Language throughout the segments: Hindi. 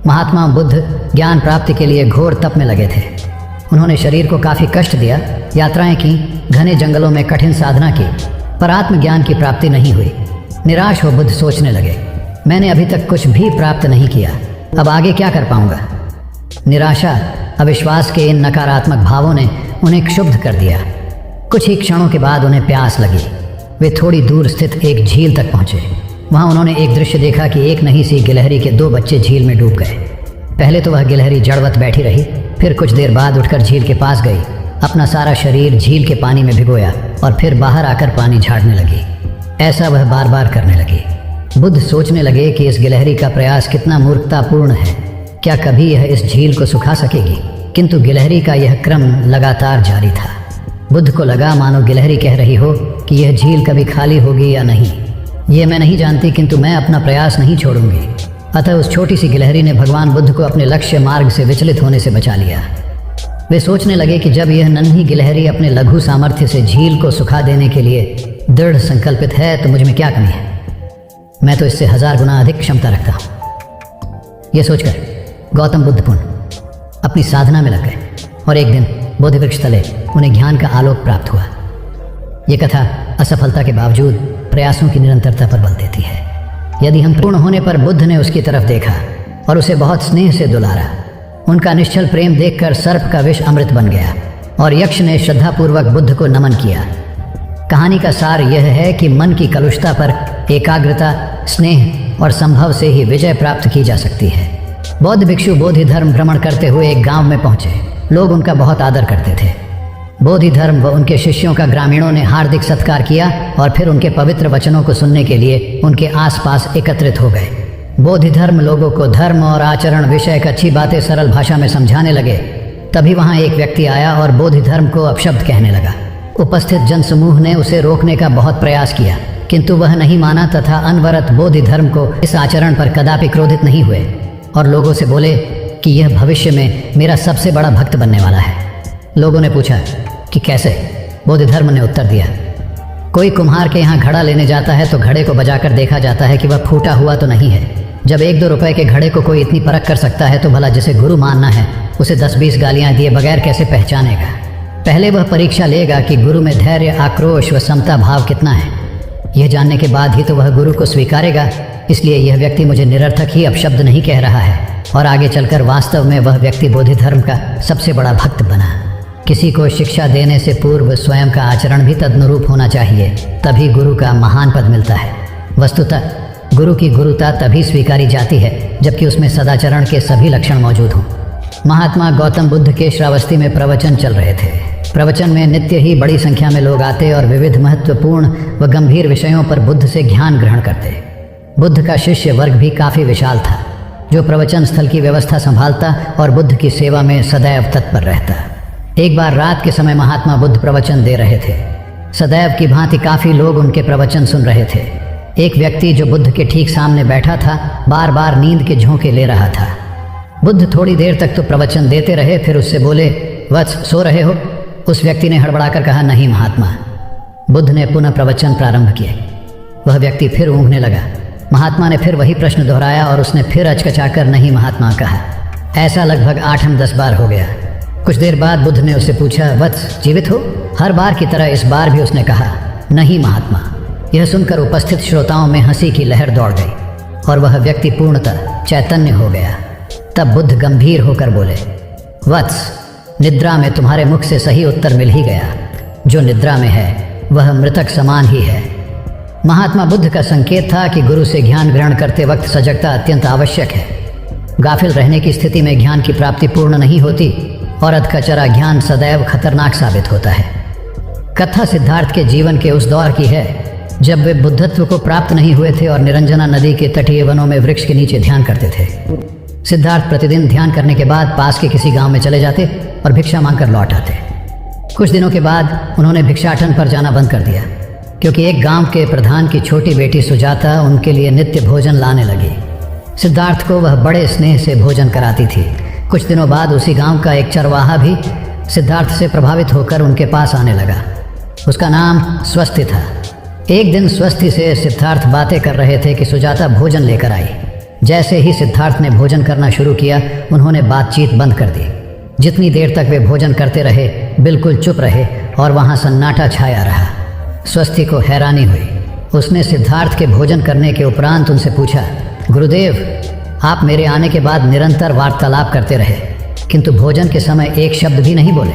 महात्मा बुद्ध ज्ञान प्राप्ति के लिए घोर तप में लगे थे। उन्होंने शरीर को काफ़ी कष्ट दिया, यात्राएं की, घने जंगलों में कठिन साधना की, पर आत्मज्ञान की प्राप्ति नहीं हुई। निराश हो बुद्ध सोचने लगे, मैंने अभी तक कुछ भी प्राप्त नहीं किया, अब आगे क्या कर पाऊंगा। निराशा, अविश्वास के इन नकारात्मक भावों ने उन्हें क्षुब्ध कर दिया। कुछ ही क्षणों के बाद उन्हें प्यास लगी। वे थोड़ी दूर स्थित एक झील तक पहुंचे। वहां उन्होंने एक दृश्य देखा कि एक नही सी गिलहरी के 2 बच्चे झील में डूब गए। पहले तो वह गिलहरी जड़वत बैठी रही, फिर कुछ देर बाद उठकर झील के पास गई, अपना सारा शरीर झील के पानी में भिगोया और फिर बाहर आकर पानी झाड़ने लगी। ऐसा वह बार बार करने लगी। बुद्ध सोचने लगे कि इस गिलहरी का प्रयास कितना मूर्खतापूर्ण है। क्या कभी यह इस झील को सुखा सकेगी? किंतु गिलहरी का यह क्रम लगातार जारी था। बुद्ध को लगा मानो गिलहरी कह रही हो कि यह झील कभी खाली होगी या नहीं, ये मैं नहीं जानती, किंतु मैं अपना प्रयास नहीं छोड़ूंगी। अतः उस छोटी सी गिलहरी ने भगवान बुद्ध को अपने लक्ष्य मार्ग से विचलित होने से बचा लिया। वे सोचने लगे कि जब यह नन्ही गिलहरी अपने लघु सामर्थ्य से झील को सुखा देने के लिए दृढ़ संकल्पित है तो मुझ में क्या कमी है, मैं तो इससे 1000 गुना अधिक क्षमता रखता हूँ। यह सोचकर गौतम बुद्ध पुनः अपनी साधना में लग गए और एक दिन बोधि वृक्ष तले उन्हें ज्ञान का आलोक प्राप्त हुआ। ये कथा असफलता के बावजूद प्रयासों की निरंतरता पर बल देती है। यदि हम पूर्ण होने पर बुद्ध ने उसकी तरफ देखा और उसे बहुत स्नेह से दुलारा। उनका निश्चल प्रेम देखकर सर्प का विष अमृत बन गया और यक्ष ने श्रद्धापूर्वक बुद्ध को नमन किया। कहानी का सार यह है कि मन की कलुषता पर एकाग्रता, स्नेह और संभव से ही विजय प्राप्त की जा सकती है। बौद्ध भिक्षु बोधि धर्म भ्रमण करते हुए एक गांव में पहुंचे। लोग उनका बहुत आदर करते थे। बोधि धर्म व उनके शिष्यों का ग्रामीणों ने हार्दिक सत्कार किया और फिर उनके पवित्र वचनों को सुनने के लिए उनके आसपास एकत्रित हो गए। बोधि धर्म लोगों को धर्म और आचरण विषयक अच्छी बातें सरल भाषा में समझाने लगे। तभी वहां एक व्यक्ति आया और बोधि धर्म को अपशब्द कहने लगा। उपस्थित जनसमूह ने उसे रोकने का बहुत प्रयास किया, किंतु वह नहीं माना तथा अनवरत बोधि धर्म को इस आचरण पर कदापि क्रोधित नहीं हुए और लोगों से बोले कि यह भविष्य में मेरा सबसे बड़ा भक्त बनने वाला है। लोगों ने पूछा कि कैसे? बोधि धर्म ने उत्तर दिया, कोई कुम्हार के यहाँ घड़ा लेने जाता है तो घड़े को बजाकर देखा जाता है कि वह फूटा हुआ तो नहीं है। जब 1-2 रुपए के घड़े को कोई इतनी परख कर सकता है तो भला जिसे गुरु मानना है उसे 10-20 गालियां दिए बगैर कैसे पहचानेगा? पहले वह परीक्षा लेगा कि गुरु में धैर्य, आक्रोश व समता भाव कितना है। यह जानने के बाद ही तो वह गुरु को स्वीकारेगा। इसलिए यह व्यक्ति मुझे निरर्थक ही अपशब्द नहीं कह रहा है और आगे चलकर वास्तव में वह व्यक्ति बोधि धर्म का सबसे बड़ा भक्त बना। किसी को शिक्षा देने से पूर्व स्वयं का आचरण भी तदनुरूप होना चाहिए, तभी गुरु का महान पद मिलता है। वस्तुतः गुरु की गुरुता तभी स्वीकारी जाती है जबकि उसमें सदाचरण के सभी लक्षण मौजूद हों। महात्मा गौतम बुद्ध के श्रावस्ती में प्रवचन चल रहे थे। प्रवचन में नित्य ही बड़ी संख्या में लोग आते और विविध महत्वपूर्ण व गंभीर विषयों पर बुद्ध से ज्ञान ग्रहण करते। बुद्ध का शिष्य वर्ग भी काफ़ी विशाल था, जो प्रवचन स्थल की व्यवस्था संभालता और बुद्ध की सेवा में सदैव तत्पर रहता। एक बार रात के समय महात्मा बुद्ध प्रवचन दे रहे थे। सदैव की भांति काफ़ी लोग उनके प्रवचन सुन रहे थे। एक व्यक्ति जो बुद्ध के ठीक सामने बैठा था बार बार नींद के झोंके ले रहा था। बुद्ध थोड़ी देर तक तो प्रवचन देते रहे, फिर उससे बोले, वत्स सो रहे हो? उस व्यक्ति ने हड़बड़ाकर कहा, नहीं महात्मा। बुद्ध ने पुनः प्रवचन प्रारंभ किए। वह व्यक्ति फिर ऊँघने लगा। महात्मा ने फिर वही प्रश्न दोहराया और उसने फिर अचकचाकर नहीं महात्मा कहा। ऐसा लगभग 8-10 बार हो गया। कुछ देर बाद बुद्ध ने उससे पूछा, वत्स जीवित हो? हर बार की तरह इस बार भी उसने कहा, नहीं महात्मा। यह सुनकर उपस्थित श्रोताओं में हंसी की लहर दौड़ गई और वह व्यक्ति पूर्णतः चैतन्य हो गया। तब बुद्ध गंभीर होकर बोले, वत्स, निद्रा में तुम्हारे मुख से सही उत्तर मिल ही गया। जो निद्रा में है वह मृतक समान ही है। महात्मा बुद्ध का संकेत था कि गुरु से ज्ञान ग्रहण करते वक्त सजगता अत्यंत आवश्यक है। गाफिल रहने की स्थिति में ज्ञान की प्राप्ति पूर्ण नहीं होती और अधकचरा ज्ञान सदैव खतरनाक साबित होता है। कथा सिद्धार्थ के जीवन के उस दौर की है जब वे बुद्धत्व को प्राप्त नहीं हुए थे और निरंजना नदी के तटीय वनों में वृक्ष के नीचे ध्यान करते थे। सिद्धार्थ प्रतिदिन ध्यान करने के बाद पास के किसी गांव में चले जाते और भिक्षा मांगकर लौट आते। कुछ दिनों के बाद उन्होंने भिक्षाटन पर जाना बंद कर दिया, क्योंकि एक गांव के प्रधान की छोटी बेटी सुजाता उनके लिए नित्य भोजन लाने लगी। सिद्धार्थ को वह बड़े स्नेह से भोजन कराती थी। कुछ दिनों बाद उसी गांव का एक चरवाहा भी सिद्धार्थ से प्रभावित होकर उनके पास आने लगा। उसका नाम स्वस्ति था। एक दिन स्वस्ति से सिद्धार्थ बातें कर रहे थे कि सुजाता भोजन लेकर आई। जैसे ही सिद्धार्थ ने भोजन करना शुरू किया, उन्होंने बातचीत बंद कर दी। जितनी देर तक वे भोजन करते रहे, बिल्कुल चुप रहे और वहाँ सन्नाटा छाया रहा। स्वस्ति को हैरानी हुई। उसने सिद्धार्थ के भोजन करने के उपरांत उनसे पूछा, गुरुदेव, आप मेरे आने के बाद निरंतर वार्तालाप करते रहे, किंतु भोजन के समय एक शब्द भी नहीं बोले।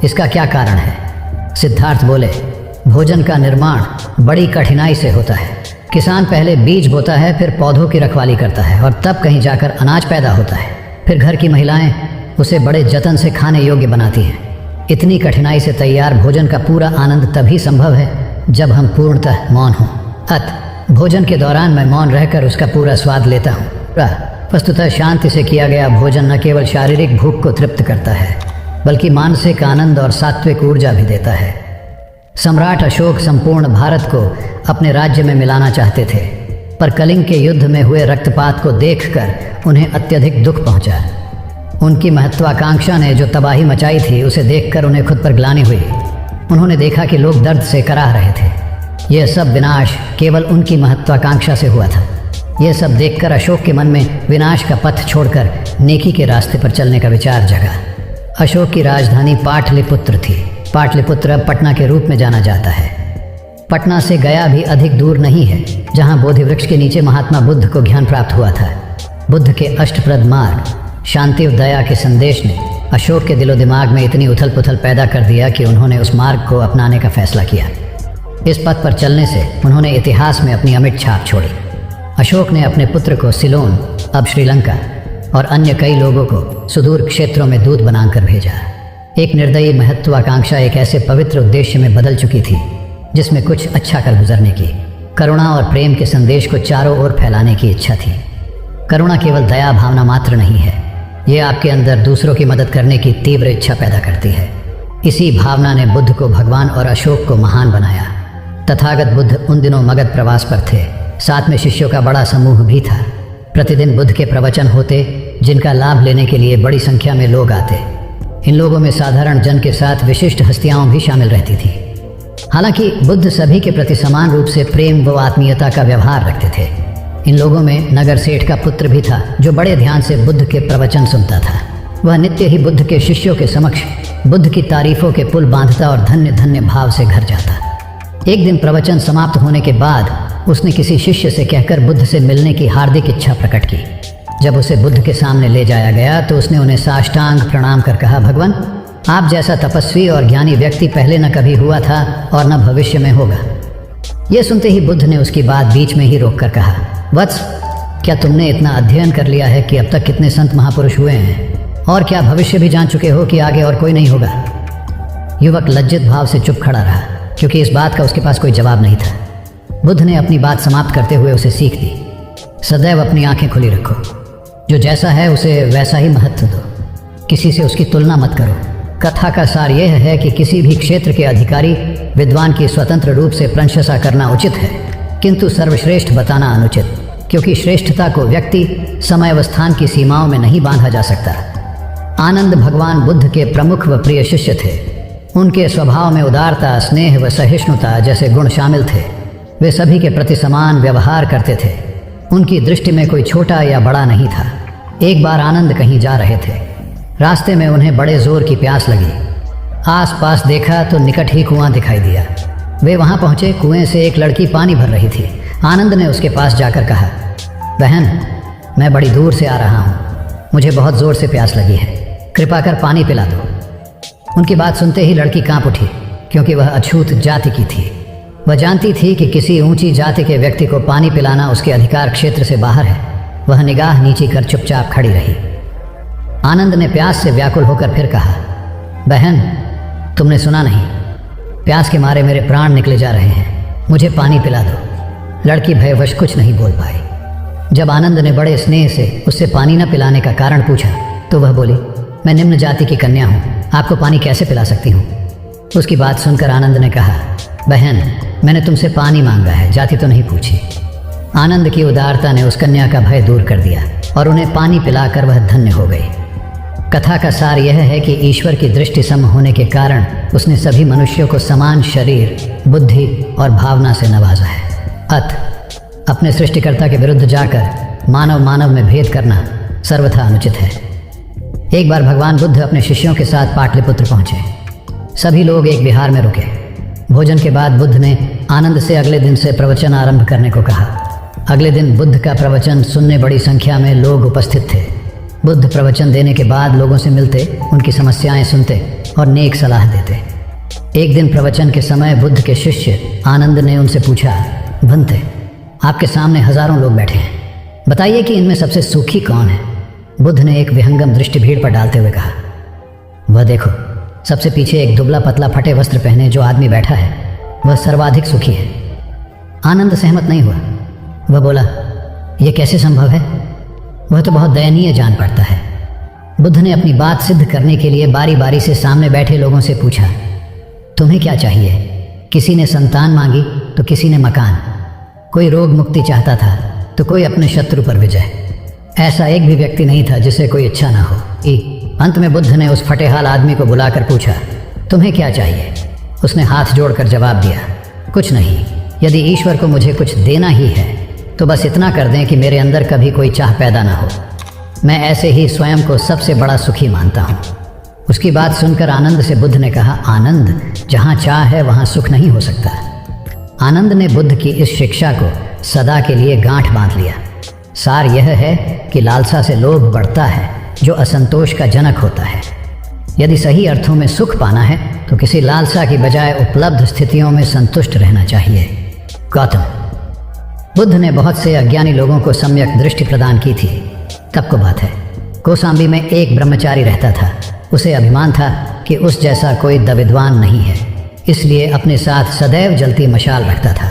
इसका क्या कारण है? सिद्धार्थ बोले, भोजन का निर्माण बड़ी कठिनाई से होता है। किसान पहले बीज बोता है, फिर पौधों की रखवाली करता है और तब कहीं जाकर अनाज पैदा होता है। फिर घर की महिलाएं उसे बड़े जतन से खाने योग्य बनाती हैं। इतनी कठिनाई से तैयार भोजन का पूरा आनंद तभी संभव है जब हम पूर्णतः मौन हों। भोजन के दौरान मैं मौन रहकर उसका पूरा स्वाद लेता हूँ। वस्तुतः शांति से किया गया भोजन न केवल शारीरिक भूख को तृप्त करता है, बल्कि मानसिक आनंद और सात्विक ऊर्जा भी देता है। सम्राट अशोक संपूर्ण भारत को अपने राज्य में मिलाना चाहते थे, पर कलिंग के युद्ध में हुए रक्तपात को देखकर उन्हें अत्यधिक दुख पहुंचा। उनकी महत्वाकांक्षा ने जो तबाही मचाई थी, उसे देखकर उन्हें खुद पर ग्लानि हुई। उन्होंने देखा कि लोग दर्द से कराह रहे थे। यह सब विनाश केवल उनकी महत्वाकांक्षा से हुआ था। यह सब देखकर अशोक के मन में विनाश का पथ छोड़कर नेकी के रास्ते पर चलने का विचार जगा। अशोक की राजधानी पाटलिपुत्र थी। पाटलिपुत्र अब पटना के रूप में जाना जाता है। पटना से गया भी अधिक दूर नहीं है, जहाँ बोधि वृक्ष के नीचे महात्मा बुद्ध को ज्ञान प्राप्त हुआ था। बुद्ध के अष्टप्रद मार्ग, शांति और दया के संदेश ने अशोक के दिलो दिमाग में इतनी उथल पुथल पैदा कर दिया कि उन्होंने उस मार्ग को अपनाने का फैसला किया। इस पथ पर चलने से उन्होंने इतिहास में अपनी अमिट छाप छोड़ी। अशोक ने अपने पुत्र को सिलोन, अब श्रीलंका, और अन्य कई लोगों को सुदूर क्षेत्रों में दूत बनाकर भेजा। एक निर्दयी महत्वाकांक्षा एक ऐसे पवित्र उद्देश्य में बदल चुकी थी जिसमें कुछ अच्छा कर गुजरने की, करुणा और प्रेम के संदेश को चारों ओर फैलाने की इच्छा थी। करुणा केवल दया भावना मात्र नहीं है, ये आपके अंदर दूसरों की मदद करने की तीव्र इच्छा पैदा करती है। इसी भावना ने बुद्ध को भगवान और अशोक को महान बनाया। तथागत बुद्ध उन दिनों मगध प्रवास पर थे। साथ में शिष्यों का बड़ा समूह भी था। प्रतिदिन बुद्ध के प्रवचन होते, जिनका लाभ लेने के लिए बड़ी संख्या में लोग आते। इन लोगों में साधारण जन के साथ विशिष्ट हस्तियां भी शामिल रहती थी। हालांकि बुद्ध सभी के प्रति समान रूप से प्रेम व आत्मीयता का व्यवहार रखते थे। इन लोगों में नगर सेठ का पुत्र भी था, जो बड़े ध्यान से बुद्ध के प्रवचन सुनता था। वह नित्य ही बुद्ध के शिष्यों के समक्ष बुद्ध की तारीफों के पुल बांधता और धन्य धन्य भाव से घर जाता। एक दिन प्रवचन समाप्त होने के बाद उसने किसी शिष्य से कहकर बुद्ध से मिलने की हार्दिक इच्छा प्रकट की। जब उसे बुद्ध के सामने ले जाया गया तो उसने उन्हें साष्टांग प्रणाम कर कहा, भगवान, आप जैसा तपस्वी और ज्ञानी व्यक्ति पहले न कभी हुआ था और न भविष्य में होगा। यह सुनते ही बुद्ध ने उसकी बात बीच में ही रोककर कहा, वत्स, क्या तुमने इतना अध्ययन कर लिया है कि अब तक कितने संत महापुरुष हुए हैं, और क्या भविष्य भी जान चुके हो कि आगे और कोई नहीं होगा? युवक लज्जित भाव से चुप खड़ा रहा, क्योंकि इस बात का उसके पास कोई जवाब नहीं था। बुद्ध ने अपनी बात समाप्त करते हुए उसे सीख दी, सदैव अपनी आंखें खुली रखो। जो जैसा है उसे वैसा ही महत्व दो। किसी से उसकी तुलना मत करो। कथा का सार यह है कि किसी भी क्षेत्र के अधिकारी विद्वान की स्वतंत्र रूप से प्रशंसा करना उचित है, किंतु सर्वश्रेष्ठ बताना अनुचित, क्योंकि श्रेष्ठता को व्यक्ति, समय व स्थान की सीमाओं में नहीं बांधा जा सकता। आनंद भगवान बुद्ध के प्रमुख व प्रिय शिष्य थे। उनके स्वभाव में उदारता, स्नेह व सहिष्णुता जैसे गुण शामिल थे। वे सभी के प्रति समान व्यवहार करते थे। उनकी दृष्टि में कोई छोटा या बड़ा नहीं था। एक बार आनंद कहीं जा रहे थे। रास्ते में उन्हें बड़े जोर की प्यास लगी। आसपास देखा तो निकट ही कुआं दिखाई दिया। वे वहां पहुंचे। कुएं से एक लड़की पानी भर रही थी। आनंद ने उसके पास जाकर कहा, बहन, मैं बड़ी दूर से आ रहा हूँ, मुझे बहुत जोर से प्यास लगी है, कृपा कर पानी पिला दो। उनकी बात सुनते ही लड़की कांप उठी, क्योंकि वह अछूत जाति की थी। वह जानती थी कि किसी ऊंची जाति के व्यक्ति को पानी पिलाना उसके अधिकार क्षेत्र से बाहर है। वह निगाह नीची कर चुपचाप खड़ी रही। आनंद ने प्यास से व्याकुल होकर फिर कहा, बहन, तुमने सुना नहीं, प्यास के मारे मेरे प्राण निकले जा रहे हैं, मुझे पानी पिला दो। लड़की भयवश कुछ नहीं बोल पाई। जब आनंद ने बड़े स्नेह से उससे पानी न पिलाने का कारण पूछा तो वह बोली, मैं निम्न जाति की कन्या हूँ, आपको पानी कैसे पिला सकती हूँ? उसकी बात सुनकर आनंद ने कहा, बहन, मैंने तुमसे पानी मांगा है, जाति तो नहीं पूछी। आनंद की उदारता ने उस कन्या का भय दूर कर दिया और उन्हें पानी पिलाकर वह धन्य हो गई। कथा का सार यह है कि ईश्वर की दृष्टि सम होने के कारण उसने सभी मनुष्यों को समान शरीर, बुद्धि और भावना से नवाजा है। अपने सृष्टिकर्ता के विरुद्ध जाकर मानव मानव में भेद करना सर्वथा अनुचित है। एक बार भगवान बुद्ध अपने शिष्यों के साथ पाटलिपुत्र पहुंचे। सभी लोग एक विहार में रुके। भोजन के बाद बुद्ध ने आनंद से अगले दिन से प्रवचन आरंभ करने को कहा। अगले दिन बुद्ध का प्रवचन सुनने बड़ी संख्या में लोग उपस्थित थे। बुद्ध प्रवचन देने के बाद लोगों से मिलते, उनकी समस्याएं सुनते और नेक सलाह देते। एक दिन प्रवचन के समय बुद्ध के शिष्य आनंद ने उनसे पूछा, भंते, आपके सामने हजारों लोग बैठे हैं, बताइए कि इनमें सबसे सुखी कौन है? बुद्ध ने एक विहंगम दृष्टि भीड़ पर डालते हुए कहा, वह देखो, सबसे पीछे एक दुबला पतला फटे वस्त्र पहने जो आदमी बैठा है, वह सर्वाधिक सुखी है। आनंद सहमत नहीं हुआ। वह बोला, यह कैसे संभव है? वह तो बहुत दयनीय जान पड़ता है। बुद्ध ने अपनी बात सिद्ध करने के लिए बारी बारी से सामने बैठे लोगों से पूछा, तुम्हें क्या चाहिए? किसी ने संतान मांगी तो किसी ने मकान, कोई रोग मुक्ति चाहता था तो कोई अपने शत्रु पर विजय। ऐसा एक भी व्यक्ति नहीं था जिसे कोई इच्छा ना हो। अंत में बुद्ध ने उस फटेहाल आदमी को बुलाकर पूछा, तुम्हें क्या चाहिए? उसने हाथ जोड़कर जवाब दिया, कुछ नहीं। यदि ईश्वर को मुझे कुछ देना ही है तो बस इतना कर दें कि मेरे अंदर कभी कोई चाह पैदा ना हो। मैं ऐसे ही स्वयं को सबसे बड़ा सुखी मानता हूँ। उसकी बात सुनकर आनंद से बुद्ध ने कहा, आनंद, जहाँ चाह है वहाँ सुख नहीं हो सकता। आनंद ने बुद्ध की इस शिक्षा को सदा के लिए गांठ बांध लिया। सार यह है कि लालसा से लोभ बढ़ता है जो असंतोष का जनक होता है। यदि सही अर्थों में सुख पाना है तो किसी लालसा की बजाय उपलब्ध स्थितियों में संतुष्ट रहना चाहिए। गौतम बुद्ध ने बहुत से अज्ञानी लोगों को सम्यक दृष्टि प्रदान की थी। तब को बात है, कौसाम्बी में एक ब्रह्मचारी रहता था। उसे अभिमान था कि उस जैसा कोई विद्वान नहीं है, इसलिए अपने साथ सदैव जलती मशाल रखता था।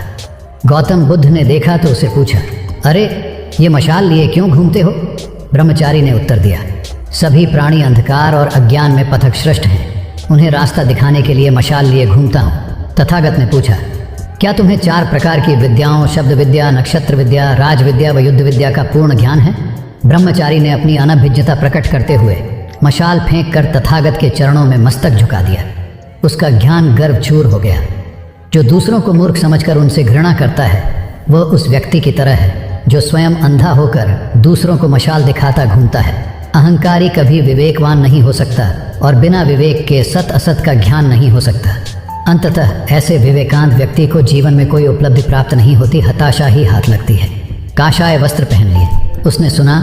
गौतम बुद्ध ने देखा तो उसे पूछा, अरे ये मशाल लिए क्यों घूमते हो? ब्रह्मचारी ने उत्तर दिया, सभी प्राणी अंधकार और अज्ञान में पथभ्रष्ट हैं, उन्हें रास्ता दिखाने के लिए मशाल लिए घूमता हूँ। तथागत ने पूछा, क्या तुम्हें 4 प्रकार की विद्याओं, शब्द विद्या, नक्षत्र विद्या, राज विद्या व युद्ध विद्या का पूर्ण ज्ञान है? ब्रह्मचारी ने अपनी अनभिज्ञता प्रकट करते हुए मशाल फेंक कर तथागत के चरणों में मस्तक झुका दिया। उसका ज्ञान गर्वचूर हो गया। जो दूसरों को मूर्ख समझकर उनसे घृणा करता है वह उस व्यक्ति की तरह है जो स्वयं अंधा होकर दूसरों को मशाल दिखाता घूमता है। अहंकारी कभी विवेकवान नहीं हो सकता और बिना विवेक के सत असत का ज्ञान नहीं हो सकता। अंततः ऐसे विवेकांत व्यक्ति को जीवन में कोई उपलब्धि प्राप्त नहीं होती, हताशा ही हाथ लगती है। काशाय वस्त्र पहन लिए। उसने सुना,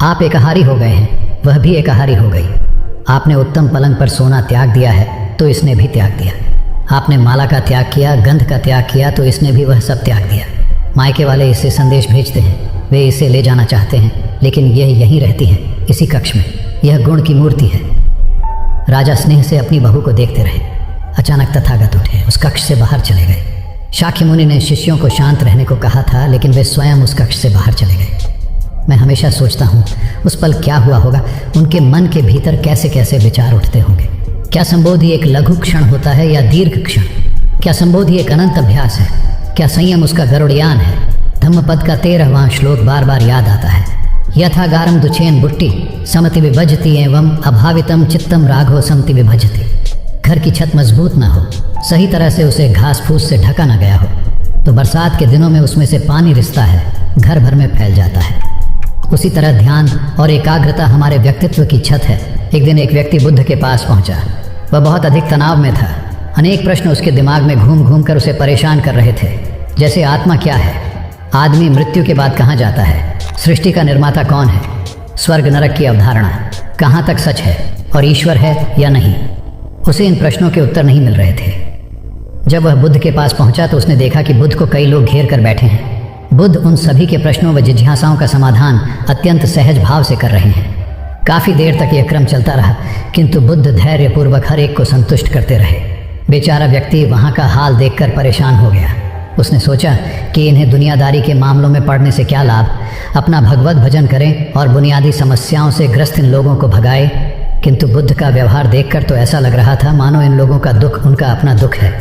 आप एकाहारी हो गए हैं, वह भी एकाहारी हो गई। आपने उत्तम पलंग पर सोना त्याग दिया है तो इसने भी त्याग दिया। आपने माला का त्याग किया, गंध का त्याग किया तो इसने भी वह सब त्याग दिया। मायके वाले इसे संदेश भेजते हैं, वे इसे ले जाना चाहते हैं, लेकिन यह यहीं रहती है, इसी कक्ष में। यह गुण की मूर्ति है। राजा स्नेह से अपनी बहू को देखते रहे। अचानक तथागत उठे, उस कक्ष से बाहर चले गए। शाक्य मुनि ने शिष्यों को शांत रहने को कहा था, लेकिन वे स्वयं उस कक्ष से बाहर चले गए। मैं हमेशा सोचता हूँ उस पल क्या हुआ होगा, उनके मन के भीतर कैसे कैसे विचार उठते होंगे। क्या संबोधि एक लघु क्षण होता है या दीर्घ क्षण? क्या संबोधि एक अनंत अभ्यास है? क्या संयम उसका गरुड़यान है? धम्मपद का 13वां श्लोक बार बार याद आता है, यथा गारम दुछेन बुट्टी समति विभजति एवं अभावितम चित्तम राघो समति विभजति। घर की छत मजबूत ना हो, सही तरह से उसे घास फूस से ढका ना गया हो, तो बरसात के दिनों में उसमें से पानी रिसता है, घर भर में फैल जाता है। उसी तरह ध्यान और एकाग्रता हमारे व्यक्तित्व की छत है। एक दिन एक व्यक्ति बुद्ध के पास पहुंचा। वह बहुत अधिक तनाव में था। अनेक प्रश्न उसके दिमाग में घूम घूम कर उसे परेशान कर रहे थे, जैसे आत्मा क्या है, आदमी मृत्यु के बाद कहाँ जाता है, सृष्टि का निर्माता कौन है, स्वर्ग नरक की अवधारणा कहाँ तक सच है और ईश्वर है या नहीं। उसे इन प्रश्नों के उत्तर नहीं मिल रहे थे। जब वह बुद्ध के पास पहुंचा तो उसने देखा कि बुद्ध को कई लोग घेर कर बैठे हैं। बुद्ध उन सभी के प्रश्नों व जिज्ञासाओं का समाधान अत्यंत सहज भाव से कर रहे हैं। काफ़ी देर तक यह क्रम चलता रहा, किंतु बुद्ध धैर्यपूर्वक हर एक को संतुष्ट करते रहे। बेचारा व्यक्ति वहाँ का हाल देखकर परेशान हो गया। उसने सोचा कि इन्हें दुनियादारी के मामलों में पड़ने से क्या लाभ, अपना भगवत भजन करें और बुनियादी समस्याओं से ग्रस्त इन लोगों को भगाए। किंतु बुद्ध का व्यवहार देखकर तो ऐसा लग रहा था मानो इन लोगों का दुख उनका अपना दुख है।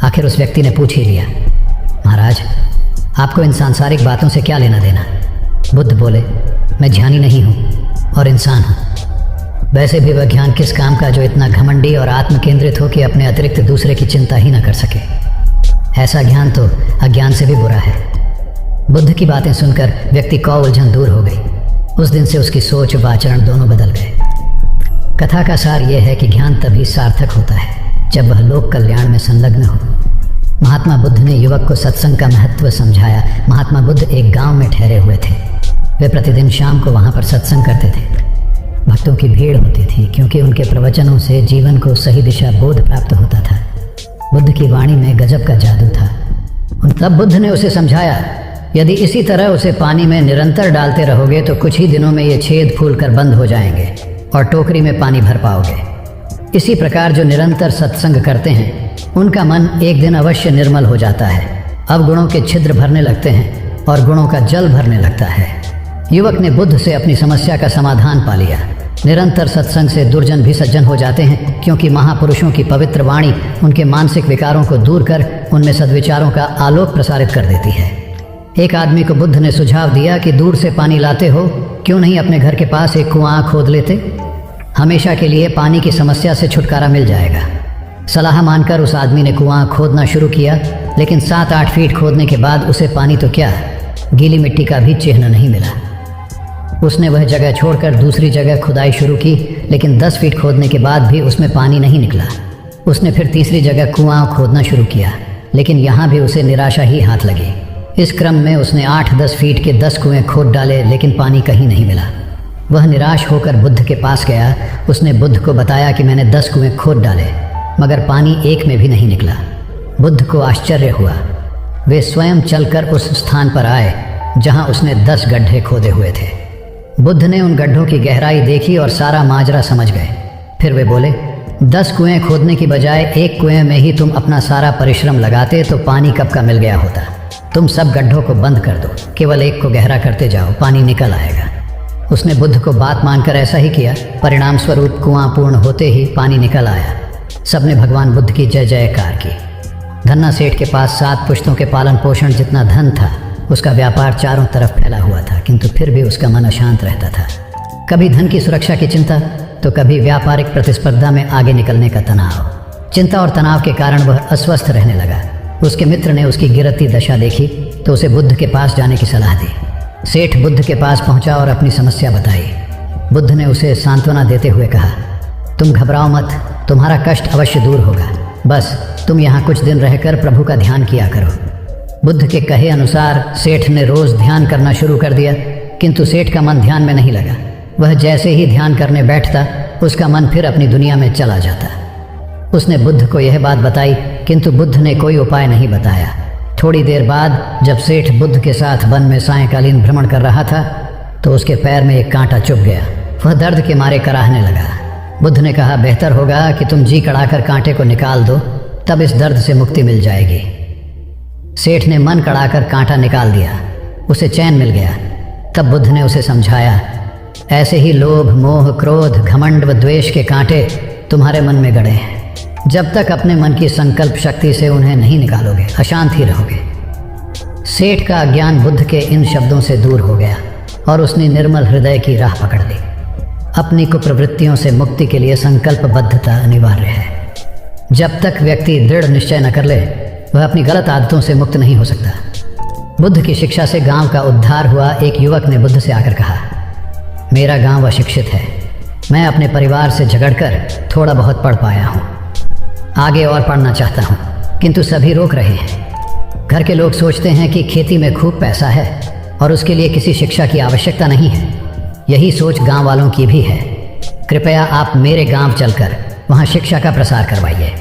आखिर उस व्यक्ति ने पूछ ही लिया, महाराज आपको इन सांसारिक बातों से क्या लेना देना? बुद्ध बोले, मैं ज्ञानी नहीं हूँ और इंसान हूँ। वैसे भी वह ज्ञान किस काम का जो इतना घमंडी और आत्म केंद्रित हो कि अपने अतिरिक्त दूसरे की चिंता ही न कर सके। ऐसा ज्ञान तो अज्ञान से भी बुरा है। बुद्ध की बातें सुनकर व्यक्ति को उलझन दूर हो गई। उस दिन से उसकी सोच व आचरण दोनों बदल गए। कथा का सार यह है कि ज्ञान तभी सार्थक होता है जब वह लोक कल्याण में संलग्न हो। महात्मा बुद्ध ने युवक को सत्संग का महत्व समझाया। महात्मा बुद्ध एक गांव में ठहरे हुए थे। वे प्रतिदिन शाम को वहां पर सत्संग करते थे। भक्तों की भीड़ होती थी क्योंकि उनके प्रवचनों से जीवन को सही दिशा बोध प्राप्त होता था। बुद्ध की वाणी में गजब का जादू था। तब बुद्ध ने उसे समझाया, यदि इसी तरह उसे पानी में निरंतर डालते रहोगे तो कुछ ही दिनों में ये छेद फूल कर बंद हो जाएंगे और टोकरी में पानी भर पाओगे। इसी प्रकार जो निरंतर सत्संग करते हैं उनका मन एक दिन अवश्य निर्मल हो जाता है। अब गुणों के छिद्र भरने लगते हैं और गुणों का जल भरने लगता है। युवक ने बुद्ध से अपनी समस्या का समाधान पा लिया। निरंतर सत्संग से दुर्जन भी सज्जन हो जाते हैं क्योंकि महापुरुषों की पवित्र वाणी उनके मानसिक विकारों को दूर कर उनमें सद्विचारों का आलोक प्रसारित कर देती है। एक आदमी को बुद्ध ने सुझाव दिया कि दूर से पानी लाते हो, क्यों नहीं अपने घर के पास एक कुआं खोद लेते? हमेशा के लिए पानी की समस्या से छुटकारा मिल जाएगा। सलाह मानकर उस आदमी ने कुआं खोदना शुरू किया, लेकिन 7-8 फीट खोदने के बाद उसे पानी तो क्या, गीली मिट्टी का भी चिन्ह नहीं मिला। उसने वह जगह छोड़कर दूसरी जगह खुदाई शुरू की, लेकिन 10 फीट खोदने के बाद भी उसमें पानी नहीं निकला। उसने फिर तीसरी जगह कुआं खोदना शुरू किया, लेकिन यहाँ भी उसे निराशा ही हाथ लगी। इस क्रम में उसने 8-10 फीट के 10 कुएं खोद डाले, लेकिन पानी कहीं नहीं मिला। वह निराश होकर बुद्ध के पास गया। उसने बुद्ध को बताया कि मैंने 10 कुएं खोद डाले, मगर पानी एक में भी नहीं निकला। बुद्ध को आश्चर्य हुआ। वे स्वयं चलकर उस स्थान पर आए जहां उसने 10 गड्ढे खोदे हुए थे। बुद्ध ने उन गड्ढों की गहराई देखी और सारा माजरा समझ गए। फिर वे बोले, 10 कुएं खोदने की बजाय एक कुएं में ही तुम अपना सारा परिश्रम लगाते तो पानी कब का मिल गया होता। तुम सब गड्ढों को बंद कर दो, केवल एक को गहरा करते जाओ, पानी निकल आएगा। उसने बुद्ध को बात मानकर ऐसा ही किया। परिणाम स्वरूप कुआं पूर्ण होते ही पानी निकल आया। सबने भगवान बुद्ध की जय जयकार की। धन्ना सेठ के पास 7 पुश्तों के पालन पोषण जितना धन था। उसका व्यापार चारों तरफ फैला हुआ था, किंतु फिर भी उसका मन अशांत रहता था। कभी धन की सुरक्षा की चिंता, तो कभी व्यापारिक प्रतिस्पर्धा में आगे निकलने का तनाव। चिंता और तनाव के कारण वह अस्वस्थ रहने लगा। उसके मित्र ने उसकी गिरती दशा देखी तो उसे बुद्ध के पास जाने की सलाह दी। सेठ बुद्ध के पास पहुंचा और अपनी समस्या बताई। बुद्ध ने उसे सांत्वना देते हुए कहा, तुम घबराओ मत, तुम्हारा कष्ट अवश्य दूर होगा। बस तुम यहाँ कुछ दिन रहकर प्रभु का ध्यान किया करो। बुद्ध के कहे अनुसार सेठ ने रोज ध्यान करना शुरू कर दिया, किंतु सेठ का मन ध्यान में नहीं लगा। वह जैसे ही ध्यान करने बैठता, उसका मन फिर अपनी दुनिया में चला जाता। उसने बुद्ध को यह बात बताई, किंतु बुद्ध ने कोई उपाय नहीं बताया। थोड़ी देर बाद जब सेठ बुद्ध के साथ वन में सायंकालीन भ्रमण कर रहा था, तो उसके पैर में एक कांटा चुभ गया। वह दर्द के मारे कराहने लगा। बुद्ध ने कहा, बेहतर होगा कि तुम जी कड़ाकर कांटे को निकाल दो, तब इस दर्द से मुक्ति मिल जाएगी। सेठ ने मन कड़ाकर कांटा निकाल दिया। उसे चैन मिल गया। तब बुद्ध ने उसे समझाया, ऐसे ही लोभ, मोह, क्रोध, घमंड व द्वेष के कांटे तुम्हारे मन में गड़े हैं। जब तक अपने मन की संकल्प शक्ति से उन्हें नहीं निकालोगे, अशांत ही रहोगे। सेठ का अज्ञान बुद्ध के इन शब्दों से दूर हो गया और उसने निर्मल हृदय की राह पकड़ ली। अपनी कुप्रवृत्तियों से मुक्ति के लिए संकल्पबद्धता अनिवार्य है। जब तक व्यक्ति दृढ़ निश्चय न कर ले, वह अपनी गलत आदतों से मुक्त नहीं हो सकता। बुद्ध की शिक्षा से गांव का उद्धार हुआ। एक युवक ने बुद्ध से आकर कहा, मेरा गांव अशिक्षित है। मैं अपने परिवार से झगड़कर थोड़ा बहुत पढ़ पाया हूँ। आगे और पढ़ना चाहता हूँ, किंतु सभी रोक रहे हैं। घर के लोग सोचते हैं कि खेती में खूब पैसा है और उसके लिए किसी शिक्षा की आवश्यकता नहीं है। यही सोच गांव वालों की भी है। कृपया आप मेरे गांव चलकर वहाँ शिक्षा का प्रसार करवाइए।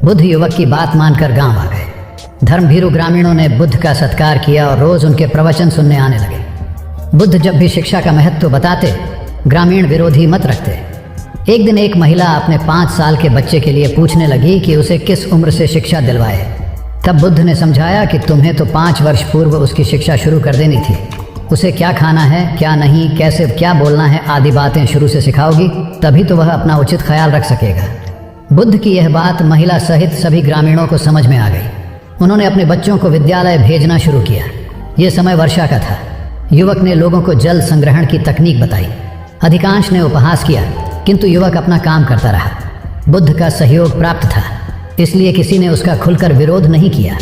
बुद्ध युवक की बात मानकर गांव आ गए। धर्मभीरू ग्रामीणों ने बुद्ध का सत्कार किया और रोज उनके प्रवचन सुनने आने लगे। बुद्ध जब भी शिक्षा का महत्व बताते, ग्रामीण विरोधी मत रखते। एक दिन एक महिला अपने 5 साल के बच्चे के लिए पूछने लगी कि उसे किस उम्र से शिक्षा दिलवाए। तब बुद्ध ने समझाया कि तुम्हें तो 5 वर्ष पूर्व उसकी शिक्षा शुरू कर देनी थी। उसे क्या खाना है, क्या नहीं, कैसे क्या बोलना है आदि बातें शुरू से सिखाओगी, तभी तो वह अपना उचित ख्याल रख सकेगा। बुद्ध की यह बात महिला सहित सभी ग्रामीणों को समझ में आ गई। उन्होंने अपने बच्चों को विद्यालय भेजना शुरू किया। ये समय वर्षा का था। युवक ने लोगों को जल संग्रहण की तकनीक बताई। अधिकांश ने उपहास किया, किंतु युवक अपना काम करता रहा। बुद्ध का सहयोग प्राप्त था, इसलिए किसी ने उसका खुलकर विरोध नहीं किया।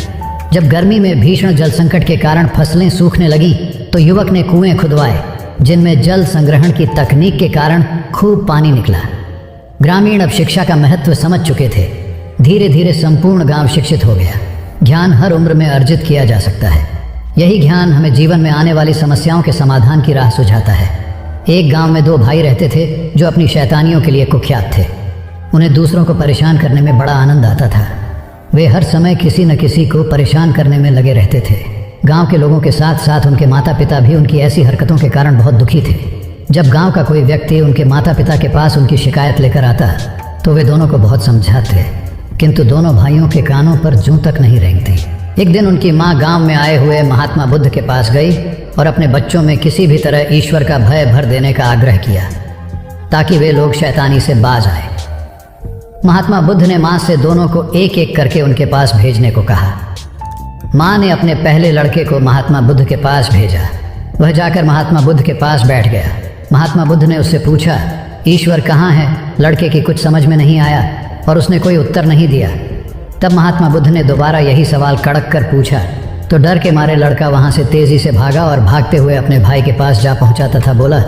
जब गर्मी में भीषण जल संकट के कारण फसलें सूखने लगी तो युवक ने कुएं खुदवाए जिनमें जल संग्रहण की तकनीक के कारण खूब पानी निकला। ग्रामीण अब शिक्षा का महत्व समझ चुके थे। धीरे धीरे संपूर्ण गांव शिक्षित हो गया। ज्ञान हर उम्र में अर्जित किया जा सकता है। यही ज्ञान हमें जीवन में आने वाली समस्याओं के समाधान की राह सुझाता है। एक गांव में 2 भाई रहते थे जो अपनी शैतानियों के लिए कुख्यात थे। उन्हें दूसरों को परेशान करने में बड़ा आनंद आता था। वे हर समय किसी न किसी को परेशान करने में लगे रहते थे। गांव के लोगों के साथ साथ उनके माता पिता भी उनकी ऐसी हरकतों के कारण बहुत दुखी थे। जब गांव का कोई व्यक्ति उनके माता पिता के पास उनकी शिकायत लेकर आता तो वे दोनों को बहुत समझाते, किंतु दोनों भाइयों के कानों पर जूं तक नहीं रेंगती। एक दिन उनकी माँ गांव में आए हुए महात्मा बुद्ध के पास गई और अपने बच्चों में किसी भी तरह ईश्वर का भय भर देने का आग्रह किया ताकि वे लोग शैतानी से बाज आए। महात्मा बुद्ध ने माँ से दोनों को एक एक करके उनके पास भेजने को कहा। माँ ने अपने पहले लड़के को महात्मा बुद्ध के पास भेजा। वह जाकर महात्मा बुद्ध के पास बैठ गया। महात्मा बुद्ध ने उससे पूछा, ईश्वर कहाँ है? लड़के की कुछ समझ में नहीं आया और उसने कोई उत्तर नहीं दिया। तब महात्मा बुद्ध ने दोबारा यही सवाल कड़क कर पूछा तो डर के मारे लड़का वहाँ से तेजी से भागा और भागते हुए अपने भाई के पास जा पहुँचा तथा बोला,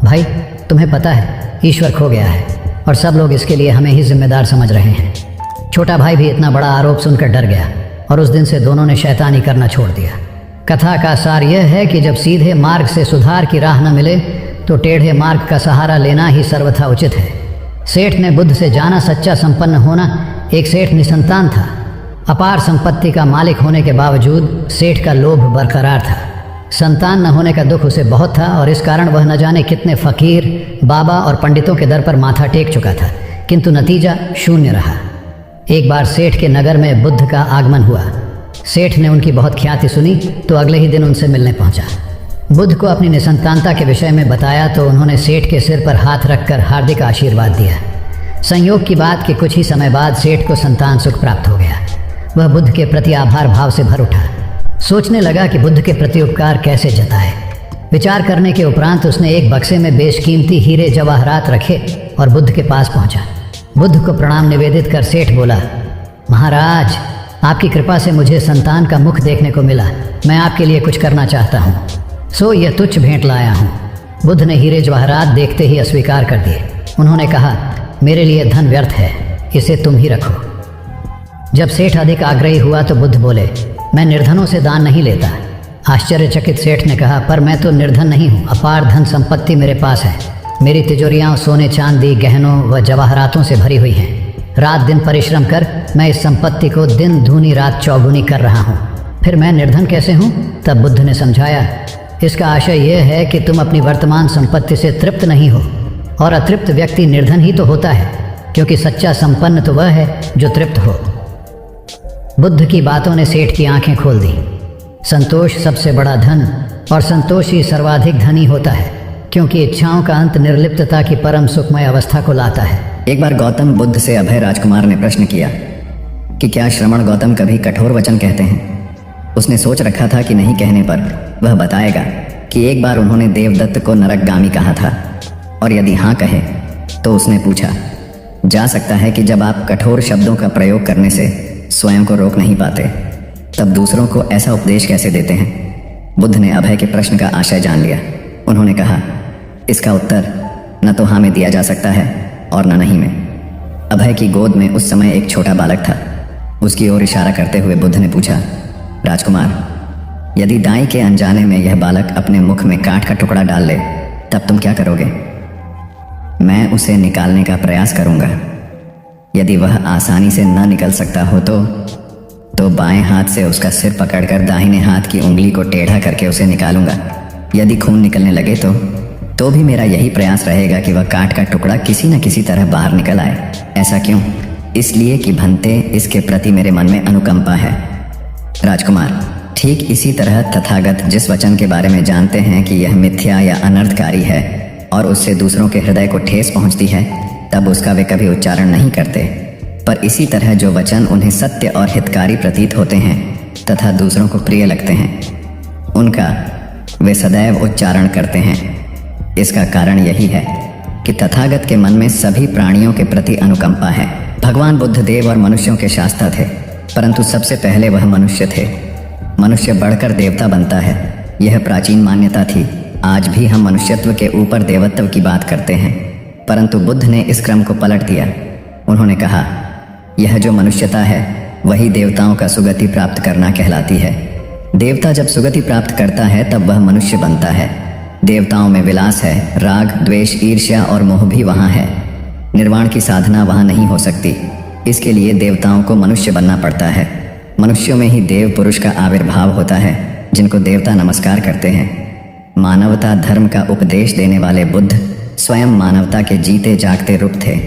भाई तुम्हें पता है ईश्वर खो गया है और सब लोग इसके लिए हमें ही जिम्मेदार समझ रहे हैं। छोटा भाई भी इतना बड़ा आरोप सुनकर डर गया और उस दिन से दोनों ने शैतानी करना छोड़ दिया। कथा का सार यह है कि जब सीधे मार्ग से सुधार की राह न मिले तो टेढ़े मार्ग का सहारा लेना ही सर्वथा उचित है। सेठ ने बुद्ध से जाना सच्चा संपन्न होना। एक सेठ निसंतान था। अपार संपत्ति का मालिक होने के बावजूद सेठ का लोभ बरकरार था। संतान न होने का दुख उसे बहुत था और इस कारण वह न जाने कितने फकीर, बाबा और पंडितों के दर पर माथा टेक चुका था, किंतु नतीजा शून्य रहा। एक बार सेठ के नगर में बुद्ध का आगमन हुआ। सेठ ने उनकी बहुत ख्याति सुनी तो अगले ही दिन उनसे मिलने पहुंचा। बुद्ध को अपनी निसंतानता के विषय में बताया तो उन्होंने सेठ के सिर पर हाथ रखकर हार्दिक आशीर्वाद दिया। संयोग की बात कि कुछ ही समय बाद सेठ को संतान सुख प्राप्त हो गया। वह बुद्ध के प्रति आभार भाव से भर उठा। सोचने लगा कि बुद्ध के प्रति उपकार कैसे जताए। विचार करने के उपरांत उसने एक बक्से में बेशकीमती हीरे जवाहरात रखे और बुद्ध के पास पहुंचा। बुद्ध को प्रणाम निवेदित कर सेठ बोला, महाराज आपकी कृपा से मुझे संतान का मुख देखने को मिला। मैं आपके लिए कुछ करना चाहता हूँ, सो यह तुच्छ भेंट लाया हूँ। बुद्ध ने हीरे जवाहरात देखते ही अस्वीकार कर दिए। उन्होंने कहा, मेरे लिए धन व्यर्थ है, इसे तुम ही रखो। जब सेठ अधिक आग्रही हुआ तो बुद्ध बोले, मैं निर्धनों से दान नहीं लेता। आश्चर्यचकित सेठ ने कहा, पर मैं तो निर्धन नहीं हूँ, अपार धन संपत्ति मेरे पास है। मेरी तिजोरियाँ सोने चांदी गहनों व जवाहरातों से भरी हुई हैं। रात दिन परिश्रम कर मैं इस संपत्ति को दिन दूनी रात चौगुनी कर रहा हूँ, फिर मैं निर्धन कैसे हूँ? तब बुद्ध ने समझाया, इसका आशय यह है कि तुम अपनी वर्तमान संपत्ति से तृप्त नहीं हो और अतृप्त व्यक्ति निर्धन ही तो होता है, क्योंकि सच्चा संपन्न तो वह है जो तृप्त हो। बुद्ध की बातों ने सेठ की आंखें खोल दी। संतोष सबसे बड़ा धन और संतोष ही सर्वाधिक धनी होता है, क्योंकि इच्छाओं का अंत निर्लिप्तता की परम सुखमय अवस्था को लाता है। एक बार गौतम बुद्ध से अभय राजकुमार ने प्रश्न किया कि क्या श्रमण गौतम कभी कठोर वचन कहते हैं। उसने सोच रखा था कि नहीं कहने पर वह बताएगा कि एक बार उन्होंने देवदत्त को नरकगामी कहा था, और यदि हाँ कहे तो उसने पूछा, जा सकता है कि जब आप कठोर शब्दों का प्रयोग करने से स्वयं को रोक नहीं पाते तब दूसरों को ऐसा उपदेश कैसे देते हैं। बुद्ध ने अभय के प्रश्न का आशय जान लिया। उन्होंने कहा, इसका उत्तर न तो हाँ में दिया जा सकता है और न नहीं में। अभय की गोद में उस समय एक छोटा बालक था। उसकी ओर इशारा करते हुए बुद्ध ने पूछा, राजकुमार, यदि दाई के अनजाने में यह बालक अपने मुख में काठ का टुकड़ा डाल ले तब तुम क्या करोगे। मैं उसे निकालने का प्रयास करूंगा। यदि वह आसानी से न निकल सकता हो तो बाएं हाथ से उसका सिर पकड़कर दाहिने हाथ की उंगली को टेढ़ा करके उसे निकालूंगा। यदि खून निकलने लगे तो भी मेरा यही प्रयास रहेगा कि वह काठ का टुकड़ा किसी न किसी तरह बाहर निकल आए। ऐसा क्यों? इसलिए कि भंते इसके प्रति मेरे मन में अनुकंपा है। राजकुमार, ठीक इसी तरह तथागत जिस वचन के बारे में जानते हैं कि यह मिथ्या या अनर्थकारी है और उससे दूसरों के हृदय को ठेस पहुंचती है, तब उसका वे कभी उच्चारण नहीं करते। पर इसी तरह जो वचन उन्हें सत्य और हितकारी प्रतीत होते हैं तथा दूसरों को प्रिय लगते हैं, उनका वे सदैव उच्चारण करते हैं। इसका कारण यही है कि तथागत के मन में सभी प्राणियों के प्रति अनुकंपा है। भगवान बुद्ध देव और मनुष्यों के शास्त्र थे, परंतु सबसे पहले वह मनुष्य थे। मनुष्य बढ़कर देवता बनता है। यह प्राचीन मान्यता थी। आज भी हम मनुष्यत्व के ऊपर देवत्व की बात करते हैं, परंतु बुद्ध ने इस क्रम को पलट दिया। उन्होंने कहा, यह जो मनुष्यता है वही देवताओं का सुगति प्राप्त करना कहलाती है। देवता जब सुगति प्राप्त करता है तब वह मनुष्य बनता है। देवताओं में विलास है, राग, द्वेष, ईर्ष्या और मोह भी वहाँ है। निर्वाण की साधना वहाँ नहीं हो सकती। इसके लिए देवताओं को मनुष्य बनना पड़ता है। मनुष्यों में ही देव पुरुष का आविर्भाव होता है, जिनको देवता नमस्कार करते हैं। मानवता धर्म का उपदेश देने वाले बुद्ध स्वयं मानवता के जीते जागते रूप थे।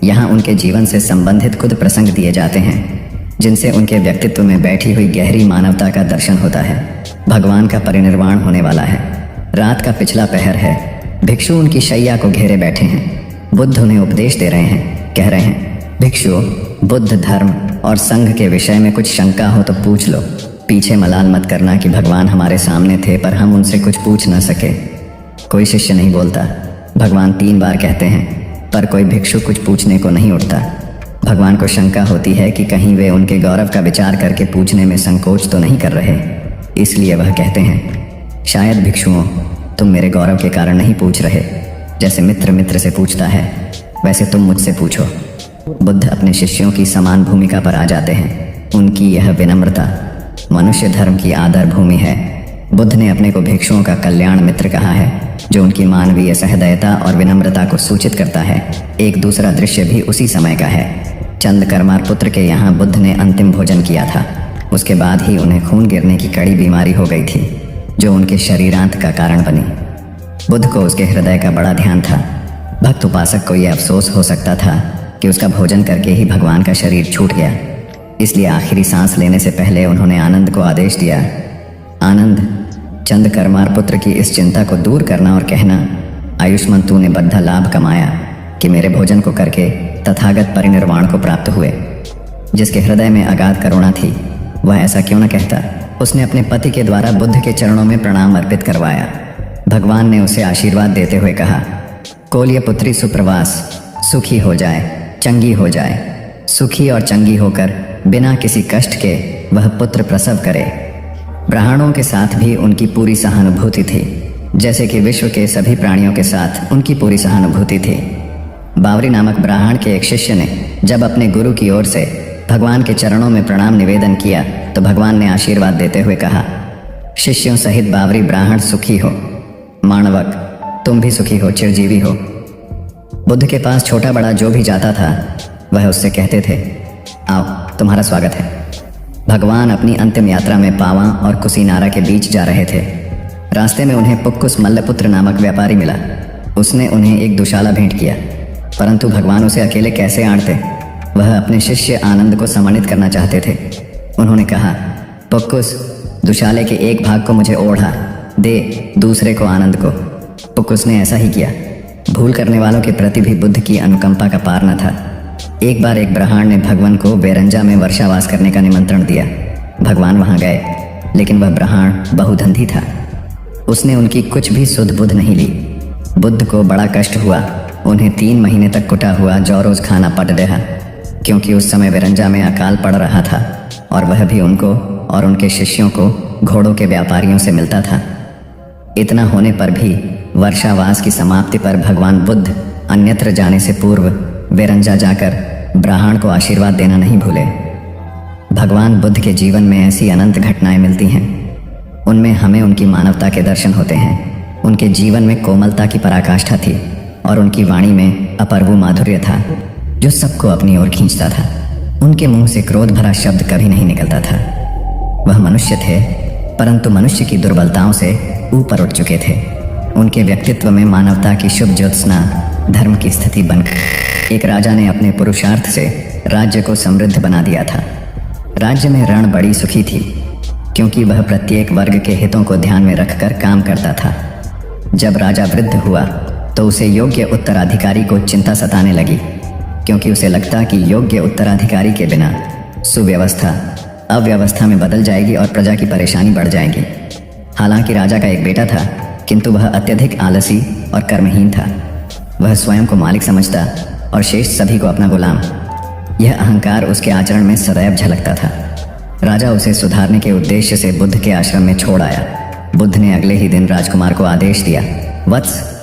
यहाँ उनके जीवन से संबंधित खुद प्रसंग दिए जाते हैं, जिनसे उनके व्यक्तित्व में बैठी हुई गहरी मानवता का दर्शन होता है। भगवान का परिनिर्वाण होने वाला है। रात का पिछला पहर है। भिक्षु उनकी शैया को घेरे बैठे हैं। बुद्ध उन्हें उपदेश दे रहे हैं। कह रहे हैं, भिक्षुओं, बुद्ध धर्म और संघ के विषय में कुछ शंका हो तो पूछ लो। पीछे मलाल मत करना कि भगवान हमारे सामने थे पर हम उनसे कुछ पूछ न सके। कोई शिष्य नहीं बोलता। भगवान 3 बार कहते हैं, पर कोई भिक्षु कुछ पूछने को नहीं उठता। भगवान को शंका होती है कि कहीं वे उनके गौरव का विचार करके पूछने में संकोच तो नहीं कर रहे। इसलिए वह कहते हैं, शायद भिक्षुओं, तुम मेरे गौरव के कारण नहीं पूछ रहे। जैसे मित्र मित्र से पूछता है, वैसे तुम मुझसे पूछो। बुद्ध अपने शिष्यों की समान भूमिका पर आ जाते हैं। उनकी यह विनम्रता मनुष्य धर्म की आदर भूमि है। बुद्ध ने अपने को भिक्षुओं का कल्याण मित्र कहा है, जो उनकी मानवीय सहृदयता और विनम्रता को सूचित करता है। एक दूसरा दृश्य भी उसी समय का है। चंद करमार पुत्र के यहाँ बुद्ध ने अंतिम भोजन किया था। उसके बाद ही उन्हें खून गिरने की कड़ी बीमारी हो गई थी, जो उनके शरीरांत का कारण बनी। बुद्ध को उसके हृदय का बड़ा ध्यान था। भक्त उपासक को यह अफसोस हो सकता था कि उसका भोजन करके ही भगवान का शरीर छूट गया। इसलिए आखिरी सांस लेने से पहले उन्होंने आनंद को आदेश दिया, आनंद, चंद करमार पुत्र की इस चिंता को दूर करना और कहना, आयुष्मान तूने बद्धा लाभ कमाया कि मेरे भोजन को करके तथागत परिनिर्वाण को प्राप्त हुए। जिसके हृदय में अगाध करुणा थी वह ऐसा क्यों न कहता। उसने अपने पति के द्वारा बुद्ध के चरणों में प्रणाम अर्पित करवाया। भगवान ने उसे आशीर्वाद देते हुए कहा, कोल्य पुत्री सुप्रवास, सुखी हो जाए, चंगी हो जाए। सुखी और चंगी होकर बिना किसी कष्ट के वह पुत्र प्रसव करे। ब्राह्मणों के साथ भी उनकी पूरी सहानुभूति थी, जैसे कि विश्व के सभी प्राणियों के साथ उनकी पूरी सहानुभूति थी। बावरी नामक ब्राह्मण के एक शिष्य ने जब अपने गुरु की ओर से भगवान के चरणों में प्रणाम निवेदन किया तो भगवान ने आशीर्वाद देते हुए कहा, शिष्यों सहित बावरी ब्राह्मण सुखी हो। माणवक, तुम भी सुखी हो, चिरजीवी हो। बुद्ध के पास छोटा बड़ा जो भी जाता था वह उससे कहते थे, आओ, तुम्हारा स्वागत है। भगवान अपनी अंतिम यात्रा में पावा और कुशीनारा के बीच जा रहे थे। रास्ते में उन्हें पुक्कुस मल्लपुत्र नामक व्यापारी मिला। उसने उन्हें एक दुशाला भेंट किया, परंतु भगवान उसे अकेले कैसे आड़ते। वह अपने शिष्य आनंद को सम्मानित करना चाहते थे। उन्होंने कहा, पुक्कुस, दुशाले के एक भाग को मुझे ओढ़ा दे, दूसरे को आनंद को। पुक्कुस ने ऐसा ही किया। भूल करने वालों के प्रति भी बुद्ध की अनुकंपा का पार न था। एक बार एक ब्राह्मण ने भगवान को वेरंजा में वर्षावास करने का निमंत्रण दिया। भगवान वहां गए, लेकिन वह ब्राह्मण बहुधंधी था। उसने उनकी कुछ भी सुध बुध नहीं ली। बुद्ध को बड़ा कष्ट हुआ। उन्हें 3 महीने तक कुटा हुआ जौ रोज खाना पड़ रहा, क्योंकि उस समय वेरंजा में अकाल पड़ रहा था और वह भी उनको और उनके शिष्यों को घोड़ों के व्यापारियों से मिलता था। इतना होने पर भी वर्षावास की समाप्ति पर भगवान बुद्ध अन्यत्र जाने से पूर्व वेरंजा जाकर ब्राह्मण को आशीर्वाद देना नहीं भूले। भगवान बुद्ध के जीवन में ऐसी अनंत घटनाएं मिलती हैं। उनमें हमें उनकी मानवता के दर्शन होते हैं। उनके जीवन में कोमलता की पराकाष्ठा थी और उनकी वाणी में अपूर्व माधुर्य था, जो सबको अपनी ओर खींचता था। उनके मुंह से क्रोध भरा शब्द कभी नहीं निकलता था। वह मनुष्य थे, परंतु मनुष्य की दुर्बलताओं से ऊपर उठ चुके थे। उनके व्यक्तित्व में मानवता की शुभ ज्योत्सना धर्म की स्थिति बनकर एक राजा ने अपने पुरुषार्थ से राज्य को समृद्ध बना दिया था। राज्य में रण बड़ी सुखी थी, क्योंकि वह प्रत्येक वर्ग के हितों को ध्यान में रखकर काम करता था। जब राजा वृद्ध हुआ तो उसे योग्य उत्तराधिकारी को चिंता सताने लगी, क्योंकि उसे लगता कि योग्य उत्तराधिकारी के बिना सुव्यवस्था अव्यवस्था में बदल जाएगी और प्रजा की परेशानी बढ़ जाएगी। हालांकि राजा का एक बेटा था, किंतु वह अत्यधिक आलसी और कर्महीन था। वह स्वयं को मालिक समझता और शेष सभी को अपना गुलाम। यह अहंकार उसके आचरण में सदैव झलकता था। राजा उसे सुधारने के उद्देश्य से बुद्ध के आश्रम में छोड़ आया। बुद्ध ने अगले ही दिन राजकुमार को आदेश दिया, वत्स,